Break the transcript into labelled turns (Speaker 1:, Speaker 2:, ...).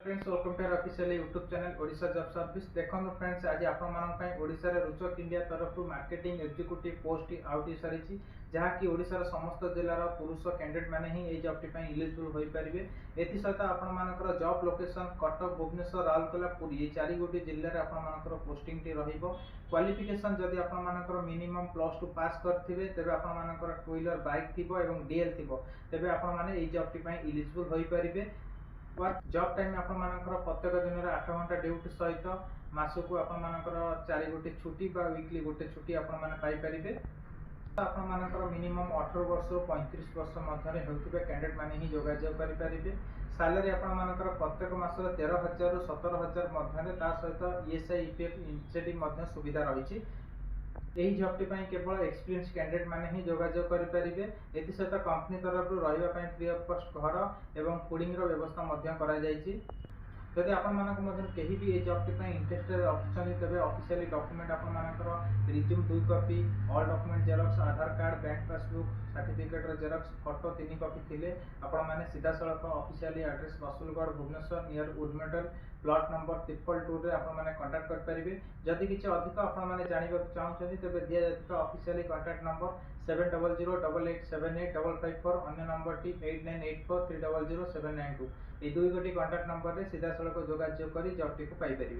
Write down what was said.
Speaker 1: Friends welcome to official YouTube channel Odisha job service. देखो friends आज आपण ओडिशा रे रुचक इंडिया तरफ मार्केटिंग एग्जीक्यूटिव पोस्ट आउट हो सारी जहाँकि ओडिशार समस्त जिलार पुरुष कैंडिडेट मैंने ही ये जॉब टी इलिजिबल हो पारे। एसत आपंकर जॉब लोकेशन कटक भुवनेश्वर राउरकेला पुरी ये 4 गोटी जिले में आपर पोस्टिंग टी क्वालिफिकेशन जदि आपर मिनिमम +2 पास करथिबे तेबे आपर टू व्हीलर बाइक थी और डीएल थी तेबे आपण जॉब टी इलिजिबल हो पारे। जॉब टाइम प्रत्येक दिन में 8 घंटा ड्यूटी सहित मासक आपर 4 गोटी छुट्टी वीकली गोटे छुट्टी आपरे। आपर मिनिमम 18 वर्ष 35 वर्ष मध्य होते कैंडिडेट मैंने ही जोगाजोग करेंगे। सालारी आपर प्रत्येक मास 13,000 रु 17,000 मध्य सहित ईएसआई ईपीएफ इनसेटिव सुविधा रही। यही जॉब टी केवल एक्सपीरियंस कैंडिडेट मैंने ही जोगाजोग करेंगे। एसत कंपनी तरफ रही फ्री ऑफ कॉस्ट घर और फूडिंग व्यवस्था कराई। जदि आपंकर कहीं भी ये जॉब टी इंटरेस्टेड अच्छा तेज ऑफिशियली डॉक्यूमेंट आपर resume 2 copy all document xerox Aadhaar card bank passbook certificate xerox photo 3 copy थे आपने सीधा सड़क officially address Rasulgarh Bhubaneswar near उडमेटल प्लॉट नंबर 222 आपने कांटेक्ट करेंगे। जदि किसी अधिक आपने जानवा चाहते तेज दि जाता ऑफिशियली कांटेक्ट नंबर 7008878554 अन्य नंबर टी 8984300792 ये 2 गोटी कांटेक्ट नंबर रे सीधा सड़क जोगाजोग कर जॉब टी पाइपर।